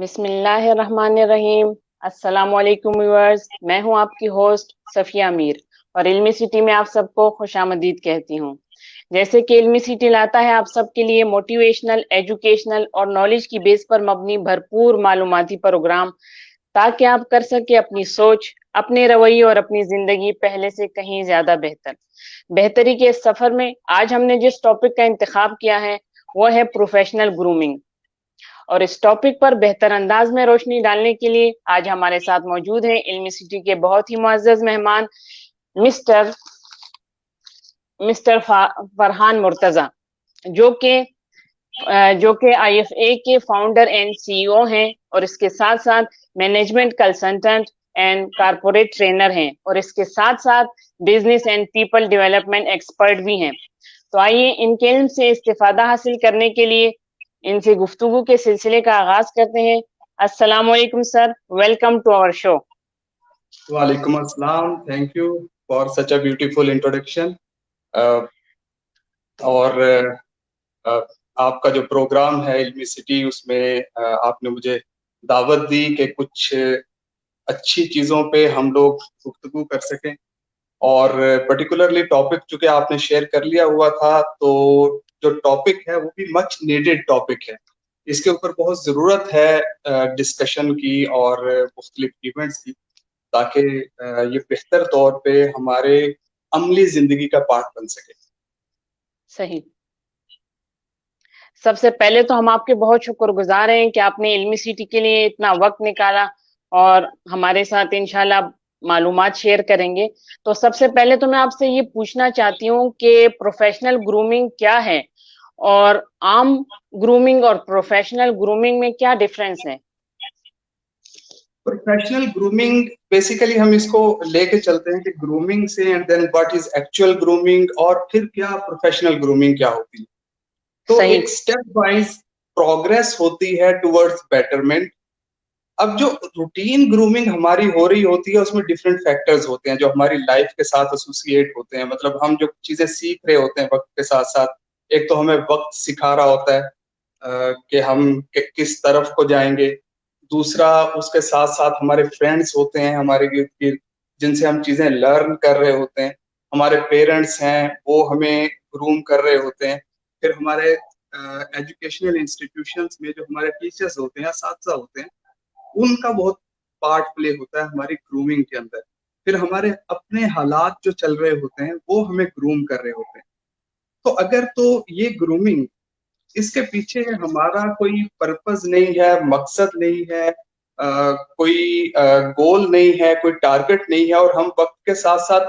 बिस्मिल्लाहिर्रहमानिर्रहीम। अस्सलाम वालेकुम व्यूअर्स, मैं हूं आपकी होस्ट सफिया मीर और इल्मी सिटी में आप सबको खुशामदीद कहती हूं। जैसे कि इल्मी सिटी लाता है आप सबके लिए मोटिवेशनल, एजुकेशनल और नॉलेज की बेस पर मबनी भरपूर मालूमाती प्रोग्राम, ताकि आप कर सके अपनी सोच, अपने रवैये और अपनी जिंदगी पहले से कहीं ज्यादा बेहतर। बेहतरी के इस सफर में आज हमने जिस टॉपिक का इंतखाब किया है वो है प्रोफेशनल ग्रूमिंग। और इस टॉपिक पर बेहतर अंदाज में रोशनी डालने के लिए आज हमारे साथ मौजूद हैं इल्मी सिटी के बहुत ही मुअज़्ज़ज़ मेहमान मिस्टर मिस्टर फरहान मुर्तजा, जो कि IFA के फाउंडर एंड CEO हैं और इसके साथ साथ management consultant and corporate trainer हैं और इसके साथ साथ business and people development expert भी हैं। तो आइए इनके इल्म से इस्तिफादा हासिल करने के लिए इनसे गुफ्तगू के सिलसिले का आगाज करते हैं। अस्सलाम वालेकुम sir, welcome to our show. वालेकुम अस्सलाम, thank you for such a beautiful introduction. और आपका जो प्रोग्राम है इल्मी सिटी, उसमें आपने मुझे दावत दी कि कुछ अच्छी चीज़ों पे हम लोग गुफ्तगू कर सकें। और पर्टिकुलरली टॉपिक चूंकि आपने शेयर कर लिया हुआ था, तो जो टॉपिक है वो भी मच नीडेड टॉपिक है। इसके ऊपर बहुत ज़रूरत है डिस्कशन की और मुख्तलिफ इवेंट्स की, ताकि ये बेहतर तौर पे हमारे अमली जिंदगी का पार्ट बन सके। सही। सबसे पहले तो हम आपके बहुत शुक्रगुजार हैं कि आपने इल्मी सिटी के लिए इतना वक्त निकाला और हमारे साथ इंशाल्लाह मालूमात शेयर करेंगे। तो सबसे पहले तो मैं आपसे ये पूछना चाहती हूँ कि प्रोफेशनल ग्रूमिंग क्या है और आम ग्रूमिंग और प्रोफेशनल ग्रूमिंग में क्या डिफरेंस है? प्रोफेशनल ग्रूमिंग बेसिकली हम इसको लेके चलते हैं कि ग्रूमिंग से and then what is actual grooming, और फिर क्या प्रोफेशनल ग्रूमिंग क्या होती है। तो सही। एक स्टेप वाइज प्रोग्रेस होती है टुवर्ड्स बेटरमेंट। अब जो रूटीन ग्रूमिंग हमारी हो रही होती है, उसमें डिफरेंट फैक्टर्स होते हैं जो हमारी लाइफ के साथ एसोसिएट होते हैं। मतलब हम जो चीजें सीख रहे होते हैं वक्त के साथ साथ, एक तो हमें वक्त सिखा रहा होता है कि हम किस तरफ को जाएंगे। दूसरा, उसके साथ साथ हमारे फ्रेंड्स होते हैं हमारे गिर्द गिर्द, जिनसे हम चीजें लर्न कर रहे होते हैं। हमारे पेरेंट्स हैं, वो हमें ग्रूम कर रहे होते हैं। फिर हमारे एजुकेशनल इंस्टीट्यूशंस में जो हमारे टीचर्स होते हैं, असातिज़ा होते हैं, उनका बहुत पार्ट प्ले होता है हमारी ग्रूमिंग के अंदर। फिर हमारे अपने हालात जो चल रहे होते हैं वो हमें ग्रूम कर रहे होते हैं। तो अगर तो ये ग्रूमिंग, इसके पीछे हमारा कोई पर्पस नहीं है, मकसद नहीं है, कोई गोल नहीं है, कोई टारगेट नहीं है, और हम वक्त के साथ साथ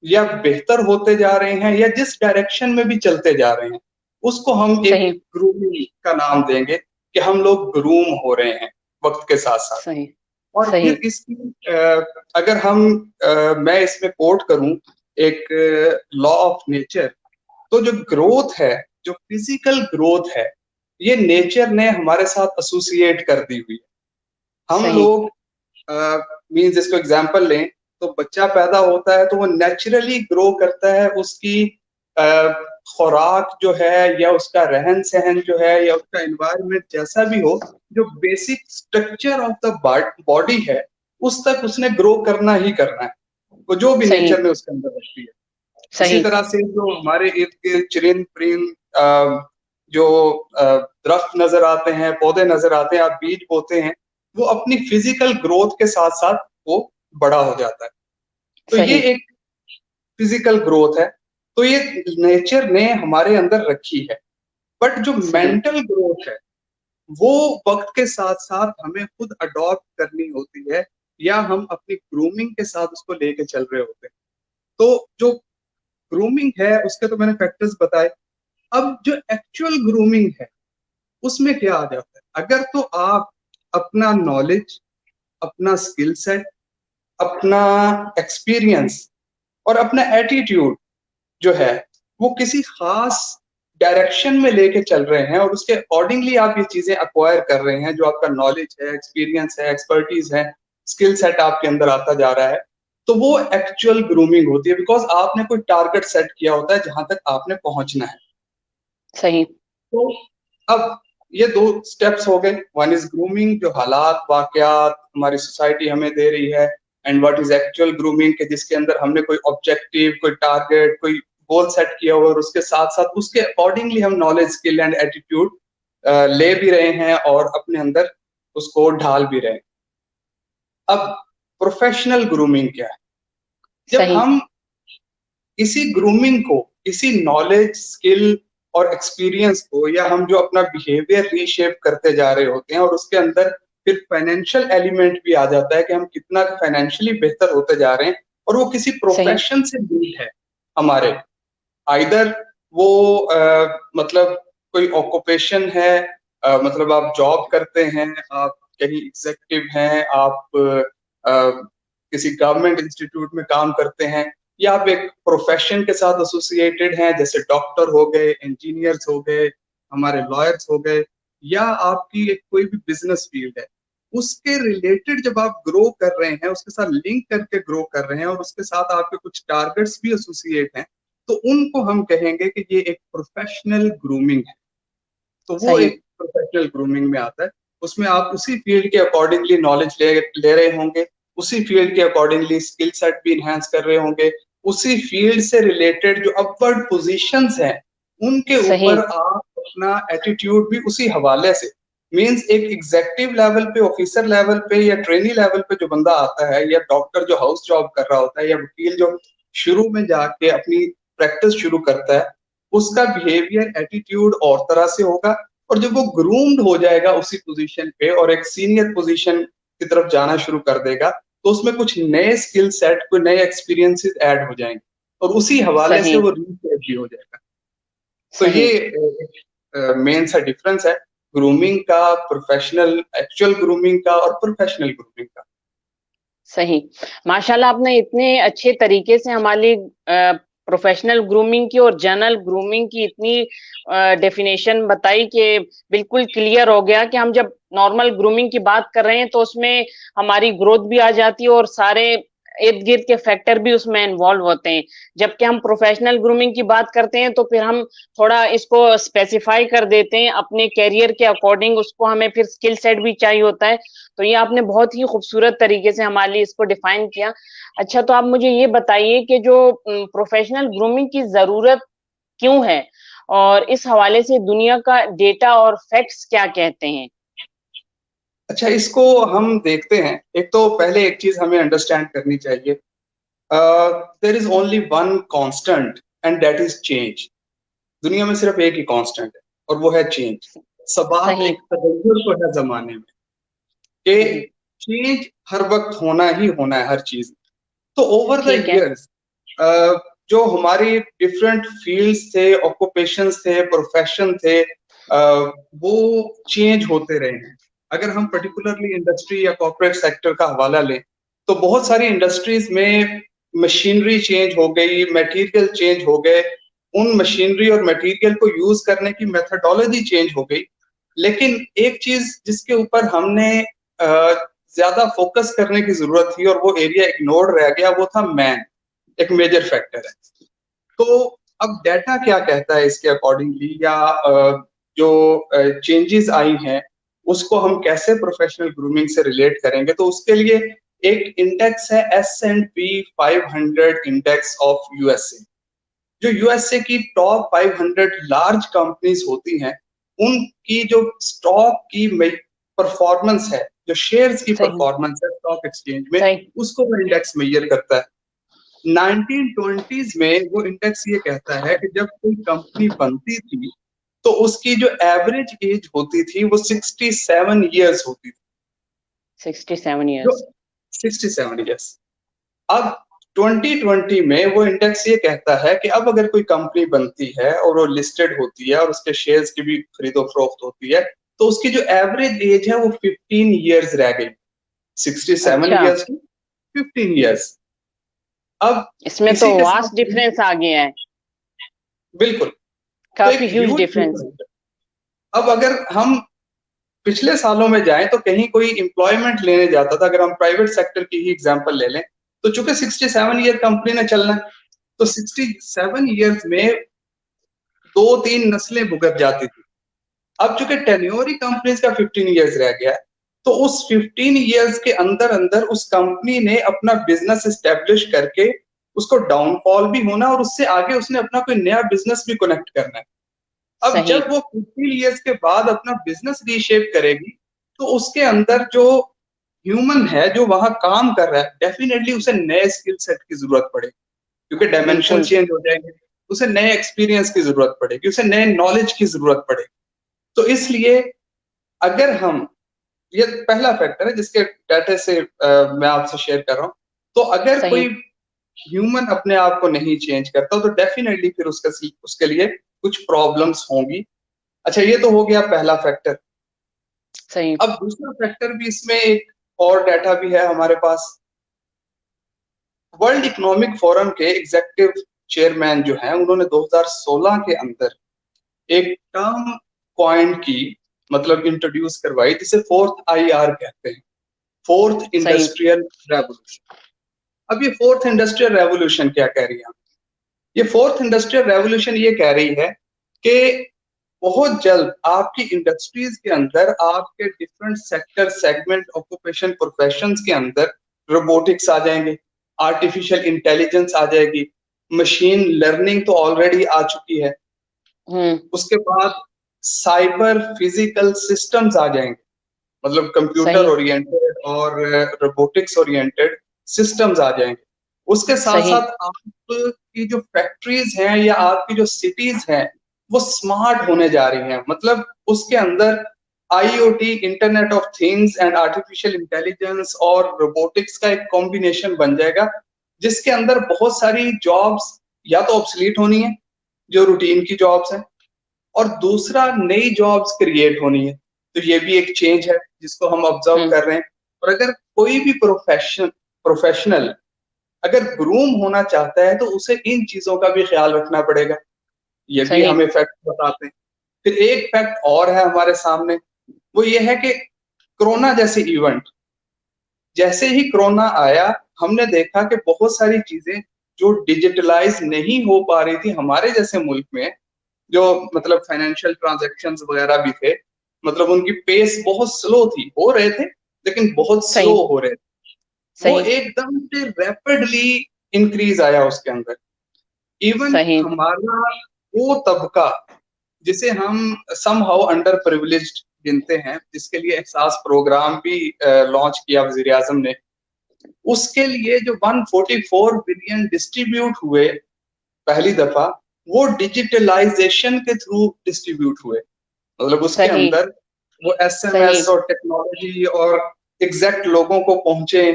या बेहतर होते जा रहे हैं या जिस डायरेक्शन में भी चलते जा रहे हैं, उसको हम एक सही। ग्रूमिंग का नाम देंगे कि हम लोग ग्रूम हो रहे हैं वक्त के साथ साथ। सही। और सही। फिर इसकी अगर मैं इसमें कोट करूं एक लॉ ऑफ नेचर, तो जो ग्रोथ है, जो फिजिकल ग्रोथ है, ये नेचर ने हमारे साथ एसोसिएट कर दी हुई है। हम सही। लोग मीन्स इसको एग्जांपल लें, तो बच्चा पैदा होता है तो वो नेचुरली ग्रो करता है। उसकी खुराक जो है या उसका रहन सहन जो है या उसका एनवायरनमेंट जैसा भी हो, जो basic structure of the body है, उस तक उसने ग्रो करना ही करना है, वो जो भी सही। नेचर ने उसके अंदर रखी है। इसी सही। तरह से जो हमारे इर्द गिर्द चिरिंद परिंद जो दरख्त नजर आते हैं, पौधे नजर आते हैं, आप बीज बोते हैं, वो अपनी फिजिकल ग्रोथ के साथ साथ वो बड़ा हो जाता है। तो ये सही। एक फिजिकल ग्रोथ है, तो ये नेचर ने हमारे अंदर रखी है। बट जो सही। मेंटल ग्रोथ है, वो वक्त के साथ साथ हमें खुद अडॉप्ट करनी होती है, या हम अपनी ग्रूमिंग के साथ उसको लेके चल रहे होते हैं। तो जो ग्रूमिंग है उसके तो मैंने फैक्टर्स बताए। अब जो एक्चुअल ग्रूमिंग है, उसमें क्या आ जाता है। अगर तो आप अपना नॉलेज, अपना स्किल सेट, अपना एक्सपीरियंस और अपना एटीट्यूड जो है, वो किसी खास डायरेक्शन में लेके चल रहे हैं और उसके अकॉर्डिंगली आप ये चीजें अक्वायर कर रहे हैं, जो आपका नॉलेज है, एक्सपीरियंस है, एक्सपर्टीज है, स्किल सेट आपके अंदर आता जा रहा है, तो वो एक्चुअल ग्रूमिंग होती है। बिकॉज आपने कोई टारगेट सेट किया होता है जहां तक आपने पहुंचना है। सही। तो अब ये दो स्टेप्स हो गए। वन इज ग्रूमिंग, जो हालात वाकयात हमारी सोसाइटी हमें दे रही है, and what is actual grooming के जिसके अंदर हमने कोई ऑब्जेक्टिव, कोई टारगेट, कोई गोल सेट किया हुआ, और उसके साथ साथ उसके अकॉर्डिंगली हम नॉलेज, स्किल एंड एटीट्यूड ले भी रहे हैं और अपने अंदर उसको ढाल भी रहे हैं। अब प्रोफेशनल ग्रूमिंग क्या है? जब सही। हम इसी ग्रूमिंग को, इसी नॉलेज, स्किल और एक्सपीरियंस को, या हम जो अपना बिहेवियर रीशेप करते जा रहे होते हैं, और उसके अंदर फिर फाइनेंशियल एलिमेंट भी आ जाता है कि हम कितना फाइनेंशियली बेहतर होते जा रहे हैं, और वो किसी सही। प्रोफेशन से लिंक है हमारे। आइदर वो मतलब कोई ऑक्यूपेशन है, मतलब आप जॉब करते हैं, आप कहीं एग्जीक्यूटिव हैं, आप किसी गवर्नमेंट इंस्टीट्यूट में काम करते हैं, या आप एक प्रोफेशन के साथ एसोसिएटेड हैं, जैसे डॉक्टर हो गए, इंजीनियर्स हो गए, हमारे लॉयर्स हो गए, या आपकी एक कोई भी बिजनेस फील्ड है, उसके रिलेटेड जब आप ग्रो कर रहे हैं, उसके साथ लिंक करके ग्रो कर रहे हैं, और उसके साथ आपके कुछ टारगेट्स भी एसोसिएट हैं, तो उनको हम कहेंगे कि ये एक प्रोफेशनल ग्रूमिंग है। तो वो सही। एक प्रोफेशनल ग्रूमिंग में आता है। उसमें आप उसी फील्ड के अकॉर्डिंगली नॉलेज ले रहे होंगे, उसी फील्ड के अकॉर्डिंगली स्किल सेट भी इनहेंस कर रहे होंगे, उसी फील्ड से रिलेटेड जो अपवर्ड पोजीशंस हैं उनके सही। ऊपर आप अपना एटीट्यूड भी उसी हवाले से, मींस एक एग्जेक्टिव लेवल पे, ऑफिसर लेवल पे, या ट्रेनी लेवल पे जो बंदा आता है, या डॉक्टर जो हाउस जॉब कर रहा होता है, या वकील जो शुरू में जाके अपनी प्रैक्टिस शुरू करता है, उसका बिहेवियर, एटीट्यूड और तरह से होगा। और जब वो ग्रूम्ड हो जाएगा उसी पोजीशन पे और एक सीनियर पोजीशन की तरफ जाना शुरू कर देगा, तो उसमें कुछ नए स्किल सेट, कोई नए एक्सपीरियंसेस ऐड हो जाएंगे, और उसी हवाले से सही। वो रीसेट भी हो जाएगा। तो सही। ये मेन सा डिफरेंस है ग्रूमिंग का, प्रोफेशनल एक्चुअल ग्रूमिंग का और प्रोफेशनल ग्रूमिंग का। सही। माशाल्लाह, आपने इतने अच्छे तरीके से हमारी प्रोफेशनल ग्रूमिंग की और जनरल ग्रूमिंग की इतनी डेफिनेशन बताई कि बिल्कुल क्लियर हो गया कि हम जब नॉर्मल ग्रूमिंग की बात कर रहे हैं तो उसमें हमारी ग्रोथ भी आ जाती है और सारे इर्द गिर्द के फैक्टर भी उसमें इन्वॉल्व होते हैं। जबकि हम प्रोफेशनल ग्रूमिंग की बात करते हैं तो फिर हम थोड़ा इसको स्पेसिफाई कर देते हैं अपने कैरियर के अकॉर्डिंग, उसको हमें फिर स्किल सेट भी चाहिए होता है। तो ये आपने बहुत ही खूबसूरत तरीके से हमारे लिए इसको डिफाइन किया। अच्छा, तो आप मुझे ये बताइए कि जो प्रोफेशनल ग्रूमिंग की जरूरत क्यों है, और इस हवाले से दुनिया का डेटा और फैक्ट्स क्या कहते हैं? अच्छा, इसको हम देखते हैं। एक तो पहले एक चीज हमें अंडरस्टैंड करनी चाहिए, there is only one constant and that is change. दुनिया में सिर्फ एक ही कांस्टेंट है और वो है चेंज। सबात सही। एक तगल्लुर तो है जमाने में कि सही। चेंज हर वक्त होना ही होना है हर चीज में। तो ओवर द ठीक है। इयर्स जो हमारी डिफरेंट फील्ड्स थे, ऑक्यूपेशंस थे, प्रोफेशन थे, वो चेंज होते रहे हैं। अगर हम पर्टिकुलरली इंडस्ट्री या कॉर्पोरेट सेक्टर का हवाला लें, तो बहुत सारी इंडस्ट्रीज में मशीनरी चेंज हो गई, मटेरियल चेंज हो गए, उन मशीनरी और मटेरियल को यूज करने की मेथडोलॉजी चेंज हो गई। लेकिन एक चीज जिसके ऊपर हमने ज्यादा फोकस करने की जरूरत थी और वो एरिया इग्नोर्ड रह गया, वो था मैन। एक मेजर फैक्टर है। तो अब डाटा क्या कहता है इसके अकॉर्डिंगली, या जो चेंजेस आई हैं उसको हम कैसे प्रोफेशनल ग्रूमिंग से रिलेट करेंगे, तो उसके लिए एक इंडेक्स है S&P 500 इंडेक्स ऑफ यूएसए। जो यूएसए की टॉप 500 लार्ज कंपनीज होती हैं, उनकी जो स्टॉक की परफॉर्मेंस है, जो शेयर्स की सही। परफॉर्मेंस है स्टॉक एक्सचेंज में, सही। उसको वो इंडेक्स मेजर करता है। 1920s में वो इंडेक्स ये कहता है कि जब कोई कंपनी बनती थी तो उसकी जो एवरेज एज होती थी वो 67 ईयर्स होती थी। 67 जो ईयर्स। 67 ईयर्स। अब 2020 में वो इंडेक्स ये कहता है कि अब अगर कोई कंपनी बनती है और वो लिस्टेड होती है और उसके शेयर्स की भी खरीदो फरोख्त होती है, तो उसकी जो एवरेज एज है वो 15 ईयर्स रह गई। 67 अच्छा, ईयर्स की 15 ईयर्स। अब इसमें तो इसी के साथ वास्ट डिफरेंस आ गया है। बिल्कुल, तो एक काफी ह्यूज ह्यूज डिफरेंस। डिफरेंस है। अब अगर हम पिछले सालों में जाएं तो कहीं कोई एम्प्लॉयमेंट लेने जाता था, अगर हम प्राइवेट सेक्टर की ही एग्जांपल ले लें, तो चूंकि 67 ईयर कंपनी ने चलना है, तो 67 ईयर्स में 2-3 नस्लें भुगत जाती थी। अब चूंकि टेन्योर ही कंपनीज का 15 ईयर्स रह गया है, तो उस 15 ईयर्स के अंदर अंदर उस कंपनी ने अपना बिजनेस एस्टेब्लिश करके उसको डाउनफॉल भी होना और उससे आगे उसने अपना कोई नया बिजनेस भी कनेक्ट करना है। अब सही। जब वो 15 ईयर्स के बाद अपना बिजनेस रीशेप करेगी, तो उसके अंदर जो ह्यूमन है जो वहां काम कर रहा है, डेफिनेटली उसे नए स्किल सेट की जरूरत पड़ेगी, क्योंकि डायमेंशन बिल्कुल चेंज हो जाएंगे। उसे नए एक्सपीरियंस की जरूरत पड़ेगी, उसे नए नॉलेज की जरूरत पड़ेगी। तो इसलिए अगर हम, ये पहला फैक्टर है जिसके डाटा से मैं आपसे शेयर कर रहा हूं, तो अगर सही। कोई ह्यूमन अपने आप को नहीं चेंज करता तो डेफिनेटली फिर उसके लिए कुछ प्रॉब्लम्स होंगी। अच्छा, ये तो हो गया पहला फैक्टर। सही। अब दूसरा फैक्टर भी इसमें एक और डाटा भी है हमारे पास। वर्ल्ड इकोनॉमिक फोरम के एग्जीक्यूटिव चेयरमैन जो हैं, उन्होंने 2016 के अंदर एक टर्म कॉइन की, मतलब इंट्रोड्यूस करवाई, जिसे फोर्थ आईआर कहते हैं, फोर्थ सही। Industrial revolution. अब ये फोर्थ इंडस्ट्रियल रेवोल्यूशन क्या कह रही है? ये फोर्थ इंडस्ट्रियल रेवोल्यूशन ये कह रही है कि बहुत जल्द आपकी इंडस्ट्रीज के अंदर, आपके different sector, segment, occupation, professions के अंदर रोबोटिक्स आ जाएंगे, आर्टिफिशियल इंटेलिजेंस आ जाएगी, मशीन लर्निंग तो ऑलरेडी आ चुकी है। हम्म। उसके बाद साइबर फिजिकल सिस्टम्स आ जाएंगे, मतलब कंप्यूटर सही। ओरिएंटेड और रोबोटिक्स ओरिएंटेड सिस्टम्स आ जाएंगे। उसके साथ सही। साथ आपकी जो फैक्ट्रीज हैं या आपकी जो सिटीज हैं, वो स्मार्ट होने जा रही हैं। मतलब उसके अंदर IoT, internet of things and artificial intelligence और रोबोटिक्स का एक कॉम्बिनेशन बन जाएगा, जिसके अंदर बहुत सारी जॉब्स या तो ऑब्सलीट होनी है, जो रूटीन की जॉब्स हैं, और दूसरा नई जॉब्स क्रिएट होनी है। तो ये भी एक चेंज है जिसको हम ऑब्जर्व हम्म। कर रहे हैं। और अगर कोई भी प्रोफेशनल अगर ग्रूम होना चाहता है, तो उसे इन चीजों का भी ख्याल रखना पड़ेगा। ये भी सही। हमें फैक्ट बताते हैं। फिर एक फैक्ट और है हमारे सामने, वो ये है कि कोरोना जैसे इवेंट, जैसे ही कोरोना आया, हमने देखा कि बहुत सारी चीजें जो डिजिटलाइज नहीं हो पा रही थी हमारे जैसे मुल्क में, जो मतलब फाइनेंशियल ट्रांजैक्शंस वगैरह भी थे, मतलब उनकी पेस बहुत स्लो थी, हो रहे थे लेकिन बहुत स्लो सही। हो रहे थे। वो सही। एकदम से रैपिडली इंक्रीज आया उसके अंदर। इवन सही। हमारा वो तबका जिसे हम समहाउ अंडर प्रिविलेज्ड गिनते हैं, जिसके लिए एहसास प्रोग्राम भी लॉन्च किया वजीर आजम ने, उसके लिए जो 144 बिलियन डिस्ट्रीब्यूट हुए पहली दफा, वो डिजिटलाइजेशन के थ्रू डिस्ट्रीब्यूट हुए। मतलब उसके सही। अंदर वो सही। एसएमएस और टेक्नोलॉजी और एग्जैक्ट लोगों को पहुंचे,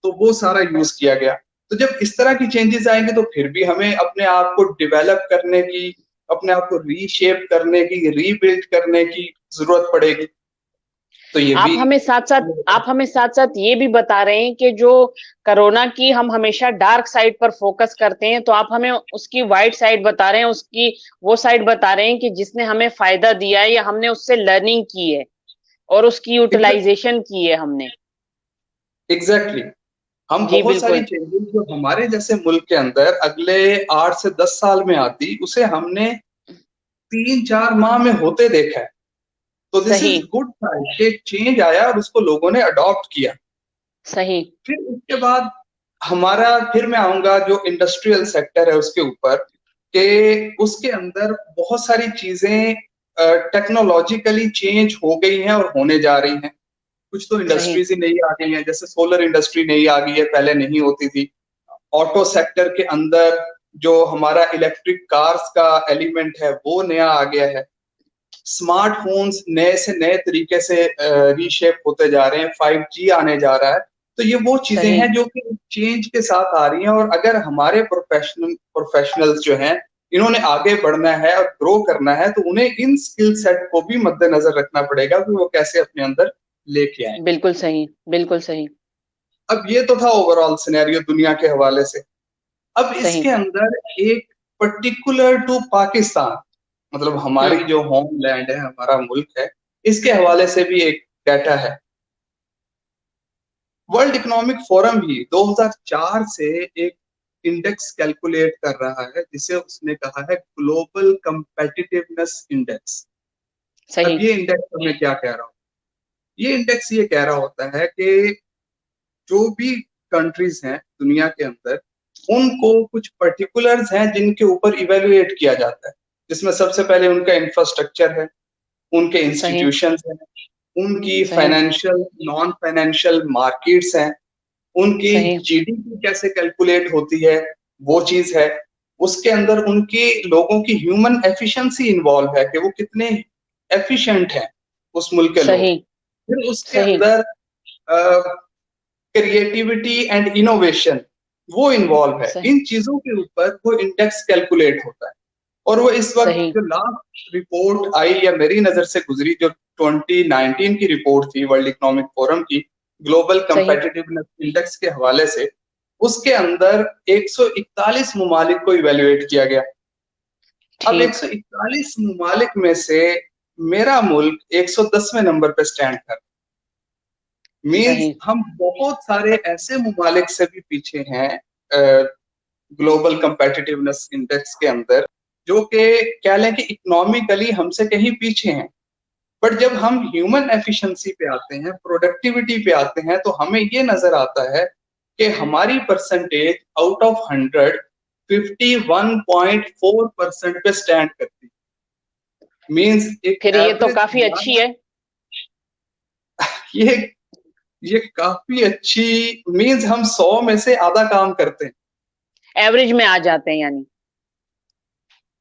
तो वो सारा यूज किया गया। तो जब इस तरह की चेंजेस आएंगे, तो फिर भी हमें अपने आप को डेवलप करने की, अपने आप को रीशेप करने की, रीबिल्ड करने की जरूरत पड़ेगी। तो ये भी आप हमें साथ साथ ये भी बता रहे हैं कि जो कोरोना की हम हमेशा डार्क साइड पर फोकस करते हैं, तो आप हमें उसकी वाइट साइड बता रहे हैं, उसकी वो साइड बता रहे हैं कि जिसने हमें फायदा दिया है या हमने उससे लर्निंग की है और उसकी यूटिलाइजेशन की है हमने। एग्जैक्टली। हम जी बहुत सारी बिल्कुल। चेंजेस जो हमारे जैसे मुल्क के अंदर अगले 8 से 10 साल में आती, उसे हमने 3-4 माह में होते देखा है। तो दिस सही। इज गुड साइड कि चेंज आया और उसको लोगों ने अडॉप्ट किया। सही। फिर उसके बाद हमारा, फिर मैं आऊंगा जो इंडस्ट्रियल सेक्टर है उसके ऊपर, कि उसके अंदर बहुत सारी चीजें टेक्नोलॉजिकली चेंज हो गई हैं और होने जा रही हैं। कुछ तो सही। इंडस्ट्रीज ही नई आ गई हैं, जैसे सोलर इंडस्ट्री नई आ गई है, पहले नहीं होती थी। ऑटो सेक्टर के अंदर जो हमारा इलेक्ट्रिक कार्स का एलिमेंट है वो नया आ गया है। स्मार्टफोन्स नए से नए तरीके से रीशेप होते जा रहे हैं, 5G आने जा रहा है। तो ये वो चीजें सही। हैं जो कि चेंज के साथ आ रही हैं, और अगर हमारे प्रोफेशनल्स जो हैं, इन्होंने आगे बढ़ना है और ग्रो करना है, तो उन्हें इन स्किल सेट को भी मद्देनजर रखना पड़ेगा कि वो कैसे अपने अंदर लेके आए। बिल्कुल सही। बिल्कुल सही। अब ये तो था ओवरऑल सिनेरियो दुनिया के हवाले से। अब सही। इसके अंदर एक पर्टिकुलर टू पाकिस्तान, मतलब हमारी हम्म। जो होमलैंड है, हमारा मुल्क है, इसके हवाले से भी एक डाटा है। वर्ल्ड इकोनॉमिक फोरम ही 2004 से एक इंडेक्स कैलकुलेट कर रहा है, जिसे उसने कहा है ग्लोबल कंपेटिटिवनेस इंडेक्स। सही। अब ये इंडेक्स हमें क्या कह रहा हो, ये इंडेक्स ये कह रहा होता है कि जो भी कंट्रीज हैं दुनिया के अंदर, उनको कुछ पर्टिकुलर्स हैं जिनके ऊपर इवेल्युएट किया जाता है, जिसमें सबसे पहले उनका इंफ्रास्ट्रक्चर है, उनके सही। इंस्टीट्यूशंस हैं, उनकी सही। फाइनेंशियल नॉन फाइनेंशियल मार्केट्स हैं, उनकी सही। जीडीपी कैसे कैलकुलेट होती है वो चीज है, उसके अंदर उनके लोगों की ह्यूमन एफिशिएंसी इन्वॉल्व है कि वो कितने एफिशिएंट हैं उस मुल्क के लोग। सही। फिर उसके सही। अंदर क्रिएटिविटी एंड इनोवेशन वो इन्वॉल्व है, सही। इन चीजों के ऊपर वो इंडेक्स कैलकुलेट होता है। और वो इस वक्त सही। जो लास्ट रिपोर्ट आई या मेरी नजर से गुजरी, जो 2019 की रिपोर्ट थी वर्ल्ड इकोनॉमिक फोरम की, ग्लोबल सही। कंपेटिटिवनेस इंडेक्स के हवाले से, उसके अंदर 141 ममालिक को इवेल्युएट किया गया। अब ठीक। 141 ममालिक में से मेरा मुल्क 110वें नंबर पे स्टैंड कर, मीन्स सही। हम बहुत सारे ऐसे ममालिक से भी पीछे हैं ग्लोबल कंपेटिटिवनेस इंडेक्स के अंदर, जो कि कह लें कि इकोनॉमिकली हमसे कहीं पीछे हैं। बट जब हम ह्यूमन एफिशिएंसी पे आते हैं, प्रोडक्टिविटी पे आते हैं, तो हमें ये नजर आता है कि हमारी परसेंटेज आउट ऑफ 100 51.4% पे स्टैंड करती, मीन्स एक फिर ये तो एवरेज काफी अच्छी हमारा, है। ये ये काफी अच्छी, मीन्स हम 100 में से आधा काम करते हैं। एवरेज में आ जाते हैं यानी।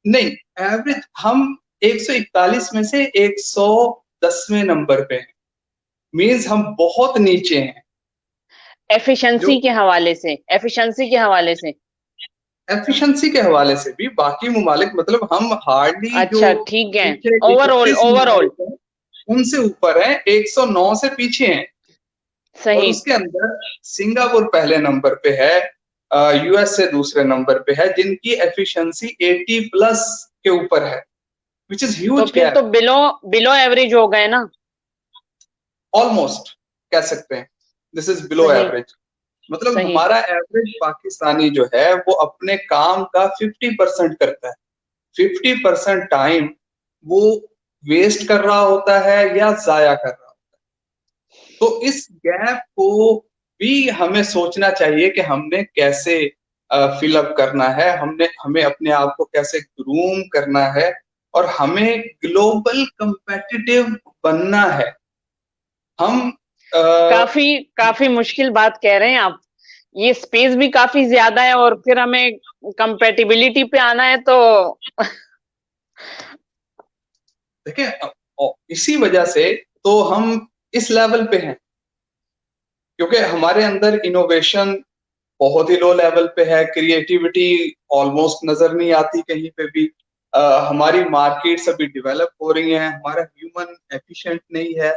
नहीं, एवरेज हम 141 में से 110वें नंबर पे हैं, मीन्स हम बहुत नीचे हैं। जो एफिशिएंसी के हवाले से, एफिशिएंसी के हवाले से। एफिशिएंसी के हवाले से भी बाकी ममालिक, मतलब हम हार्डली जो अच्छा, ठीक है। पीछे ओवरऑल, 31 ओवरऑल। ममालिक हैं उनसे ऊपर है, 109 से पीछे हैं। और सही। उसके अंदर सिंगापुर पहले नंबर पे है, यूएसए दूसरे नंबर पे है, जिनकी एफिशिएंसी 80 प्लस के ऊपर है, विच इज तो ह्यूज फिर तो गैप। बिलो बिलो एवरेज हो गए ना। ऑलमोस्ट कह सकते हैं, दिस इज बिलो सही। एवरेज। मतलब सही। हमारा एवरेज पाकिस्तानी जो है वो अपने काम का 50% करता है, 50% टाइम वो वेस्ट कर रहा होता है या जाया कर रहा होता है। तो इस गैप को भी हमें सोचना चाहिए कि हमने कैसे फिलअप करना है, हमने हमें अपने आप को कैसे ग्रूम करना है, और हमें ग्लोबल कंपेटिटिव बनना है। हम काफी काफी मुश्किल बात कह रहे हैं आप। ये स्पेस भी काफी ज्यादा है और फिर हमें कंपेटिबिलिटी पे आना है तो। देखिए, इसी वजह से तो हम इस लेवल पे हैं, क्योंकि हमारे अंदर इनोवेशन बहुत ही लो लेवल पे है, क्रिएटिविटी ऑलमोस्ट नजर नहीं आती कहीं पे भी। हमारी मार्केट्स अभी डेवलप हो रही हैं, हमारा ह्यूमन एफिशिएंट नहीं है,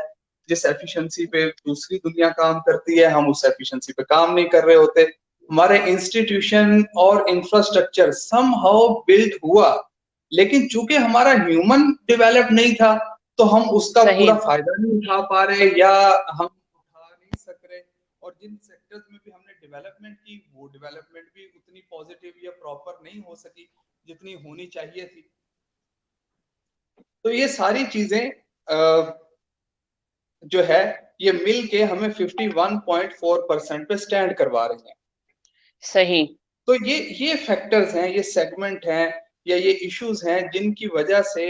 जिस एफिशिएंसी पे दूसरी दुनिया काम करती है हम उस एफिशिएंसी पे काम नहीं कर रहे होते। हमारे इंस्टीट्यूशन और इंफ्रास्ट्रक्चर समहाउ बिल्ड हुआ, लेकिन चूंकि हमारा ह्यूमन डेवलप नहीं था, तो हम उसका सही। पूरा फायदा नहीं उठा पा रहे, या हम उठा नहीं सक रहे। और जिन सेक्टर्स में भी हमने डेवलपमेंट की, वो डेवलपमेंट भी उतनी पॉजिटिव या प्रॉपर नहीं हो सकी जितनी होनी चाहिए थी। तो ये सारी चीजें जो है, ये मिल के हमें 51.4% पे स्टैंड करवा रही हैं। सही। तो ये फैक्टर्स हैं, ये सेगमेंट हैं, या ये इश्यूज हैं जिनकी वजह से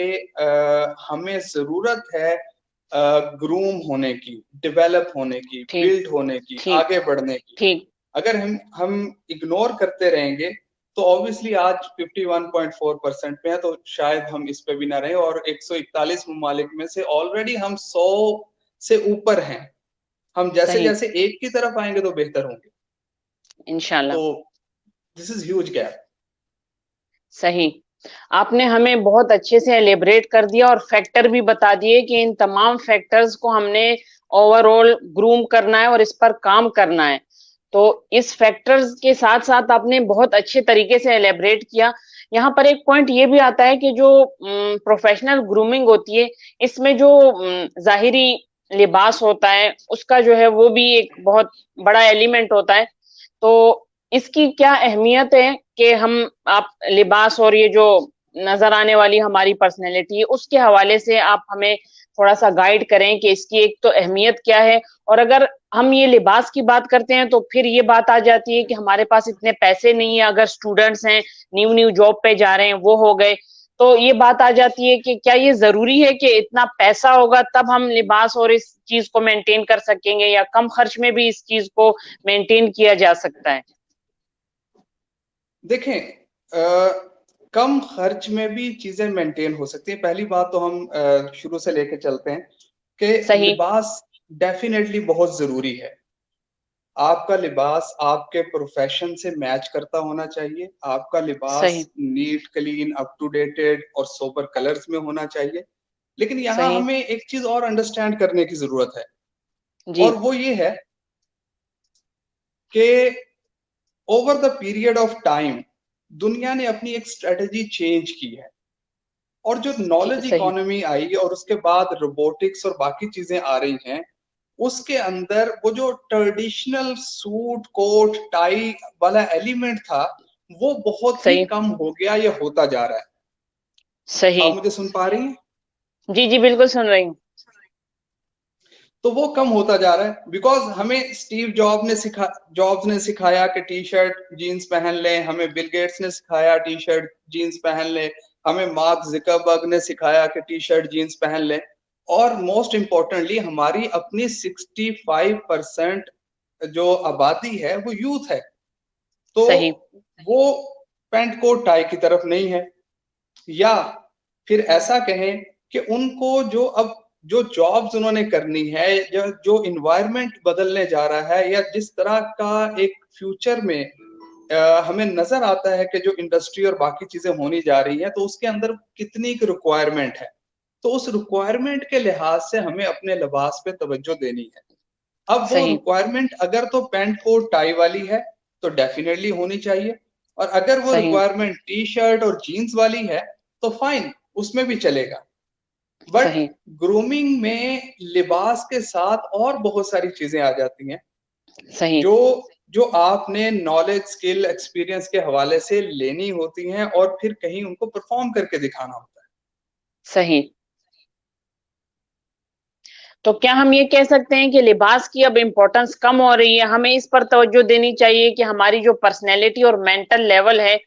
हमें जरूरत है ग्रूम होने की, डेवलप होने की, ठीक। बिल्ड होने की, ठीक। आगे बढ़ने की। ठीक। अगर हम इग्नोर करते रहेंगे तो ऑब्वियसली आज 51.4% पे है, तो शायद हम इस पे भी ना रहे, और 141 ममालिक में से ऑलरेडी हम 100 से ऊपर हैं। हम जैसे सही। जैसे एक की तरफ आएंगे तो बेहतर होंगे। इंशाल्लाह। तो दिस इज ह्यूज गैप। सही। आपने हमें बहुत अच्छे से एलिब्रेट कर दिया और फैक्टर भी बता दिए कि इन तमाम फैक्टर्स को हमने ओवरऑल ग्रूम करना है और इस पर काम करना है। तो इस फैक्टर्स के साथ साथ आपने बहुत अच्छे तरीके से एलिब्रेट किया। यहाँ पर एक पॉइंट ये भी आता है कि जो प्रोफेशनल ग्रूमिंग होती है, इसमें जो जाहिरी लिबास होता है उसका जो है वो भी एक बहुत बड़ा एलिमेंट होता है। तो इसकी क्या अहमियत है कि हम आप लिबास और ये जो नजर आने वाली हमारी पर्सनैलिटी है, उसके हवाले से आप हमें थोड़ा सा गाइड करें कि इसकी एक तो अहमियत क्या है। और अगर हम ये लिबास की बात करते हैं तो फिर ये बात आ जाती है कि हमारे पास इतने पैसे नहीं है, अगर स्टूडेंट्स हैं, न्यू न्यू जॉब पे जा रहे हैं, वो हो गए, तो ये बात आ जाती है कि क्या ये जरूरी है कि इतना पैसा होगा तब हम लिबास और इस चीज को मेंटेन कर सकेंगे, या कम खर्च में भी इस चीज को मेंटेन किया जा सकता है? देखें, कम खर्च में भी चीजें मेंटेन हो सकती हैं। पहली बात तो हम शुरू से लेके चलते हैं कि सही। लिबास डेफिनेटली बहुत जरूरी है। आपका लिबास आपके प्रोफेशन से मैच करता होना चाहिए। आपका लिबास सही। Neat, clean, up to dated और सोबर कलर्स में होना चाहिए। लेकिन यहाँ सही। हमें एक चीज और अंडरस्टैंड करने की जरूरत है, जी। और वो ये है कि over the period of time दुनिया ने अपनी एक स्ट्रेटजी चेंज की है। और जो नॉलेज सही। इकोनॉमी आई और उसके बाद रोबोटिक्स और बाकी चीजें आ रही हैं, उसके अंदर वो जो ट्रेडिशनल सूट कोट टाई वाला एलिमेंट था, वो बहुत ही सही। कम हो गया या होता जा रहा है। सही। आप मुझे सुन पा रही हैं? जी जी, बिल्कुल सुन रही हूँ। तो वो कम होता जा रहा है बिकॉज हमें स्टीव जॉब्स ने सिखाया कि टी शर्ट जीन्स पहन लें, हमें बिल गेट्स ने सिखाया टी शर्ट जीन्स पहन लें, हमें मार्क ज़ुकरबर्ग ने सिखाया कि टी शर्ट जीन्स पहन लें, और मोस्ट इम्पोर्टेंटली हमारी अपनी 65% जो आबादी है वो यूथ है। तो सही। वो पैंट कोट टाई की तरफ नहीं है। या फिर ऐसा कहें कि उनको जो जॉब्स उन्होंने करनी है, या जो इन्वायरमेंट बदलने जा रहा है, या जिस तरह का एक फ्यूचर में हमें नजर आता है कि जो इंडस्ट्री और बाकी चीजें होनी जा रही है, तो उसके अंदर कितनी की रिक्वायरमेंट है, तो उस रिक्वायरमेंट के लिहाज से हमें अपने लिबास पे तवज्जो देनी है। अब वो सही। रिक्वायरमेंट अगर तो पैंट कोट टाई वाली है तो डेफिनेटली होनी चाहिए, और अगर वो सही। रिक्वायरमेंट टी शर्ट और जीन्स वाली है तो फाइन, उसमें भी चलेगा। बट सही। ग्रूमिंग में लिबास के साथ और बहुत सारी चीजें आ जाती हैं, सही। जो जो आपने नॉलेज, स्किल, एक्सपीरियंस के हवाले से लेनी होती हैं और फिर कहीं उनको परफॉर्म करके दिखाना होता है। सही। तो क्या हम ये कह सकते हैं कि लिबास की अब इम्पोर्टेंस कम हो रही है, हमें इस पर तवज्जो देनी चाहिए कि हमारी जो पर्सनैलिटी और मेंटल लेवल है,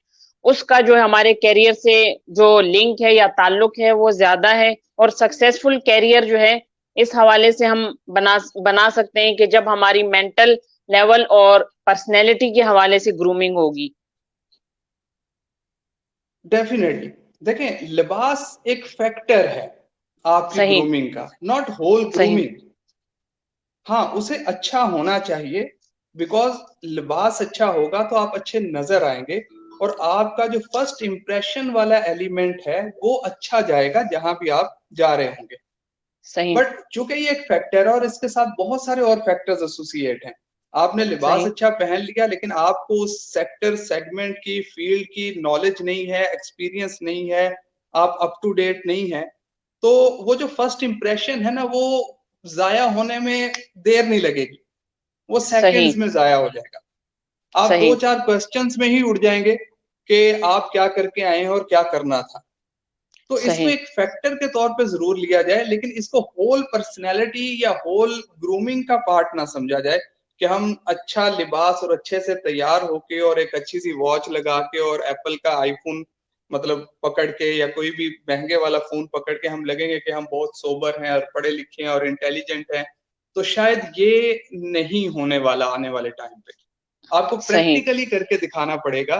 उसका जो हमारे करियर से जो लिंक है या ताल्लुक है वो ज्यादा है, और सक्सेसफुल करियर जो है इस हवाले से हम बना सकते हैं कि जब हमारी मेंटल लेवल और पर्सनैलिटी के हवाले से ग्रूमिंग होगी। डेफिनेटली। देखें, लिबास एक फैक्टर है आपकी सही। ग्रूमिंग का, नॉट होल सही। ग्रूमिंग। हाँ, उसे अच्छा होना चाहिए, बिकॉज लिबास अच्छा होगा तो आप अच्छे नजर आएंगे, और आपका जो फर्स्ट इंप्रेशन वाला एलिमेंट है वो अच्छा जाएगा जहां भी आप जा रहे होंगे। सही। बट चूंकि ये एक फैक्टर है और इसके साथ बहुत सारे और फैक्टर्स एसोसिएट हैं, आपने लिबास सही। अच्छा पहन लिया लेकिन आपको उस सेक्टर, सेगमेंट की, फील्ड की नॉलेज नहीं है, एक्सपीरियंस नहीं है, आप अप टू डेट नहीं है, तो वो जो फर्स्ट इंप्रेशन है ना, वो जाया होने में देर नहीं लगेगी, वो सही। सेकंड्स में जाया हो जाएगा। आप सही। दो चार क्वेश्चंस में ही उड़ जाएंगे कि आप क्या करके आए हैं और क्या करना था। तो इसको सही। एक फैक्टर के तौर पे जरूर लिया जाए, लेकिन इसको होल पर्सनैलिटी या होल ग्रूमिंग का पार्ट ना समझा जाए कि हम अच्छा लिबास और अच्छे से तैयार होके और एक अच्छी सी वॉच लगा के और एप्पल का आईफोन मतलब पकड़ के या कोई भी महंगे वाला फोन पकड़ के हम लगेंगे कि हम बहुत सोबर हैं और पढ़े लिखे हैं और इंटेलिजेंट हैं। तो शायद ये नहीं होने वाला आने वाले टाइम पे। आपको सही। प्रैक्टिकली करके दिखाना पड़ेगा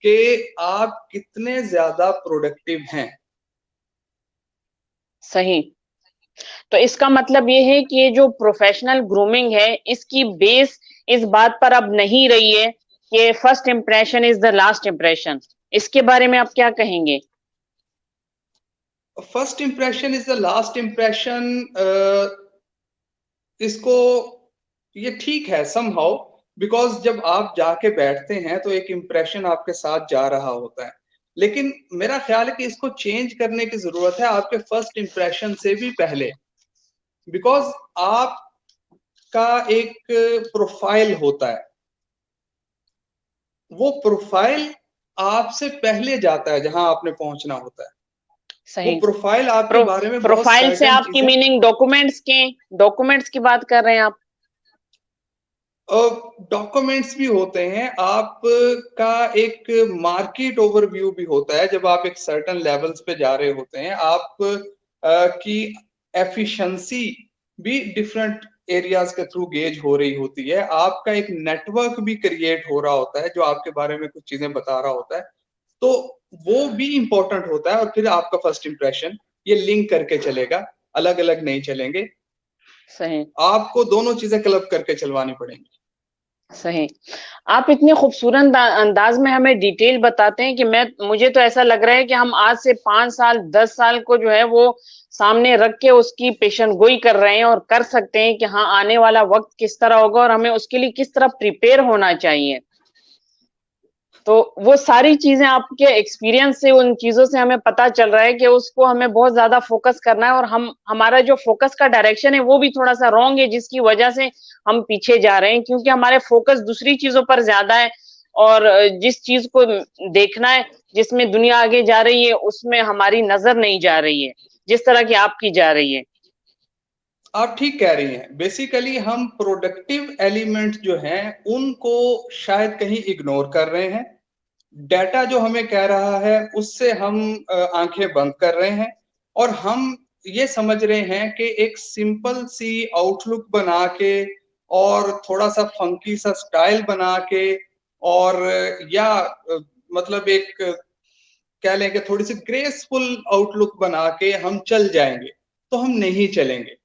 कि आप कितने ज्यादा प्रोडक्टिव हैं। सही। तो इसका मतलब ये है कि ये जो प्रोफेशनल ग्रूमिंग है, इसकी बेस इस बात पर अब नहीं रही है कि first impression is the last impression. इसके बारे में आप क्या कहेंगे? First impression is the last impression, इसको ये ठीक है समहाउ, बिकॉज जब आप जाके बैठते हैं तो एक इंप्रेशन आपके साथ जा रहा होता है, लेकिन मेरा ख्याल है कि इसको चेंज करने की जरूरत है आपके फर्स्ट इंप्रेशन से भी पहले। बिकॉज आपका एक प्रोफाइल होता है, वो प्रोफाइल आपसे पहले जाता है जहां आपने पहुंचना होता है। वो सही। प्रोफाइल आपके बारे में बहुत प्रोफाइल से सर्टेन आपकी चीजें, मीनिंग डॉक्यूमेंट्स की बात कर रहे हैं आप? डॉक्यूमेंट्स भी होते हैं, आपका एक मार्केट ओवरव्यू भी होता है। जब आप एक सर्टेन लेवल्स पे जा रहे होते हैं, आप की एफिशिएंसी भी डिफरेंट एरियाज के थ्रू गेज हो रही होती है। आपका एक नेटवर्क भी क्रिएट हो रहा होता है जो आपके बारे में कुछ चीजें बता रहा होता है, तो वो भी इंपॉर्टेंट होता है। और फिर आपका फर्स्ट इंप्रेशन, ये लिंक करके चलेगा, अलग अलग नहीं चलेंगे। सही। आपको दोनों चीजें क्लब करके चलवानी पड़ेंगी। सही। आप इतने खूबसूरत अंदाज में हमें डिटेल बताते हैं कि मुझे तो ऐसा लग रहा है कि हम आज से 5 साल 10 साल को जो है वो सामने रख के उसकी पेशन गोई कर रहे हैं और कर सकते हैं कि हाँ आने वाला वक्त किस तरह होगा और हमें उसके लिए किस तरह प्रिपेयर होना चाहिए। तो वो सारी चीजें आपके एक्सपीरियंस से, उन चीजों से हमें पता चल रहा है कि उसको हमें बहुत ज्यादा फोकस करना है और हमारा जो फोकस का डायरेक्शन है वो भी थोड़ा सा रॉन्ग है, जिसकी वजह से हम पीछे जा रहे हैं, क्योंकि हमारे फोकस दूसरी चीजों पर ज्यादा है। और जिस चीज को देखना है, जिसमें दुनिया आगे जा रही है, उसमें हमारी नजर नहीं जा रही है जिस तरह की आपकी जा रही है। आप ठीक कह रही हैं। बेसिकली हम प्रोडक्टिव एलिमेंट जो हैं उनको शायद कहीं इग्नोर कर रहे हैं। डाटा जो हमें कह रहा है उससे हम आंखें बंद कर रहे हैं, और हम ये समझ रहे हैं कि एक सिंपल सी आउटलुक बना के और थोड़ा सा फंकी सा स्टाइल बना के, और या मतलब एक कह लें कि थोड़ी सी ग्रेसफुल आउटलुक बना के हम चल जाएंगे, तो हम नहीं चलेंगे।